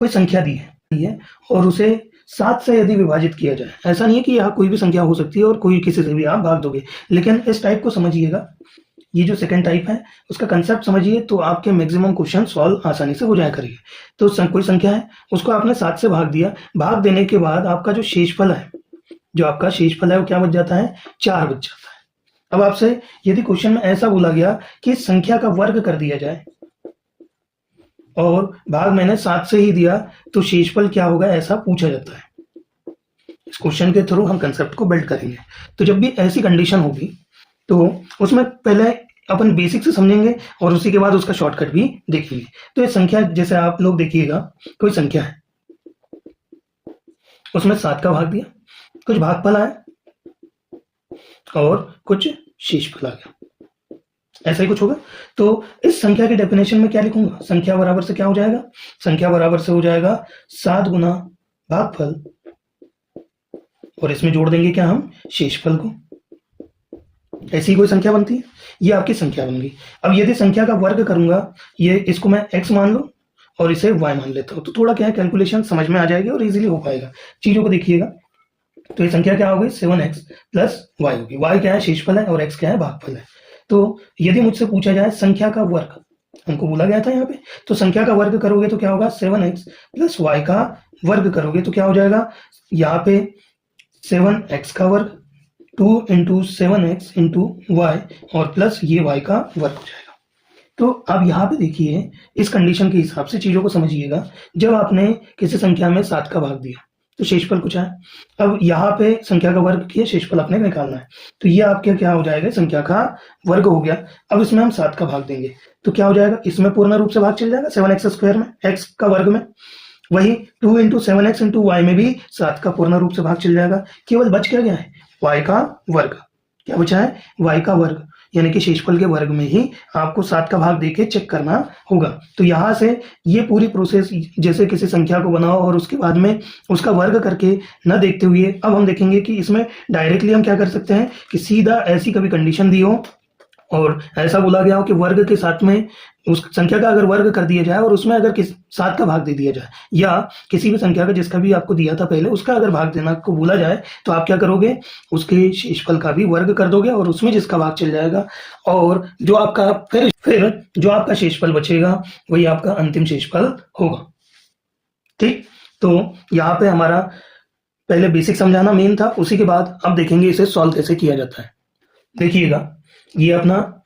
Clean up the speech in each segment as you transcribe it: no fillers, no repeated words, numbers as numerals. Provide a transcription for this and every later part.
कोई संख्या दी है और उसे 7 से यदि विभाजित किया जाए, ऐसा नहीं है कि यहाँ कोई भी संख्या हो सकती है और कोई किसी से भी आप भाग दोगे, लेकिन इस टाइप को समझिएगा। ये जो सेकंड टाइप है उसका कंसेप्ट समझिए तो आपके मैक्सिमम क्वेश्चन सॉल्व आसानी से हो जाया करेंगे। तो कोई संख्या है, उसको आपने 7 से भाग दिया, भाग देने के बाद आपका जो शेषफल है, जो आपका शेषफल है वो क्या बच जाता है, 4 बच जाता है। अब आपसे यदि क्वेश्चन में ऐसा बोला गया कि संख्या का वर्ग कर दिया जाए और भाग मैंने 7 से ही दिया, तो शेषफल क्या होगा, ऐसा पूछा जाता है। इस क्वेश्चन के थ्रू हम कंसेप्ट को बिल्ड करेंगे। तो जब भी ऐसी कंडीशन होगी तो उसमें पहले अपन बेसिक से समझेंगे और उसी के बाद उसका शॉर्टकट भी देखेंगे। तो ये संख्या, जैसे आप लोग देखिएगा, कोई संख्या है, उसमें 7 का भाग दिया, कुछ भागफल आया और कुछ शेषफल आ गया, ऐसा ही कुछ होगा। तो इस संख्या की डेफिनेशन में क्या लिखूंगा, संख्या बराबर से क्या हो जाएगा, संख्या बराबर से हो जाएगा 7 गुना भागफल, और इसमें जोड़ देंगे क्या हम, शेषफल को। ऐसी कोई संख्या बनती है, ये आपकी संख्या बन गई। अब यदि संख्या का वर्ग करूंगा, ये इसको मैं x मान लूं और इसे y मान लेता हूं, तो थोड़ा क्या है, कैलकुलेशन समझ में आ जाएगी और इजीली हो पाएगा। चीजों को देखिएगा, तो ये संख्या क्या हो गई, 7x प्लस y होगी। y क्या है, शेषफल है, और x क्या है, भागफल है। तो यदि मुझसे पूछा जाए संख्या का वर्ग, हमको बोला गया था यहाँ पे, तो संख्या का वर्ग करोगे तो क्या होगा, 7x प्लस y का वर्ग करोगे तो क्या हो जाएगा, यहाँ पे 7x का वर्ग 2 इंटू 7x इंटू वाई और प्लस ये y का वर्ग हो जाएगा। तो अब यहाँ पे देखिए, इस कंडीशन के हिसाब से चीजों को समझिएगा। जब आपने किसी संख्या में 7 का भाग दिया तो शेषफल कुछ है, अब यहाँ पे संख्या का वर्ग किया, शेषफल अपने निकालना है, तो ये आपके क्या हो जाएगा, संख्या का वर्ग हो गया। अब इसमें हम 7 का भाग देंगे तो क्या हो जाएगा, इसमें पूर्ण रूप से भाग चल जाएगा 7x स्क्वायर में, x का वर्ग में, वही 2 इंटू 7x इंटू वाई में भी 7 का पूर्ण रूप से भाग चल जाएगा। केवल बच क्या गया है, y का वर्ग। क्या बचा है, y का वर्ग, यानी कि शेषफल के वर्ग में ही आपको 7 का भाग देके चेक करना होगा। तो यहां से ये पूरी प्रोसेस, जैसे किसी संख्या को बनाओ और उसके बाद में उसका वर्ग करके न देखते हुए, अब हम देखेंगे कि इसमें डायरेक्टली हम क्या कर सकते हैं कि सीधा ऐसी कभी कंडीशन दी हो और ऐसा बोला गया हो कि वर्ग के साथ में उस संख्या का अगर वर्ग कर दिया जाए और उसमें अगर 7 का भाग दे दिया जाए, या किसी भी संख्या का जिसका भी आपको दिया था पहले उसका अगर भाग देना को बोला जाए, तो आप क्या करोगे, उसके शेषफल का भी वर्ग कर दोगे और उसमें जिसका भाग चल जाएगा, और जो आपका फिर जो आपका शेषफल बचेगा वही आपका अंतिम शेषफल होगा। ठीक, तो यहाँ पे हमारा पहले बेसिक समझाना मेन था, उसी के बाद अब देखेंगे इसे सॉल्व कैसे किया जाता है। देखिएगा, ये अपना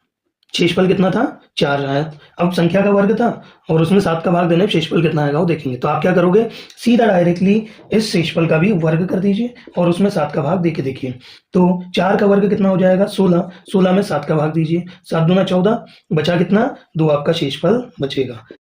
शेषफल कितना था, 4 आया। अब संख्या का वर्ग था और उसमें 7 का भाग देने शेषफल कितना आएगा वो देखेंगे। तो आप क्या करोगे, सीधा डायरेक्टली इस शेषफल का भी वर्ग कर दीजिए और उसमें 7 का भाग देके देखिए। तो 4 का वर्ग कितना हो जाएगा, 16, 16 में 7 का भाग दीजिए, 7 दूना 14, बचा कितना, 2 आपका शेषफल बचेगा।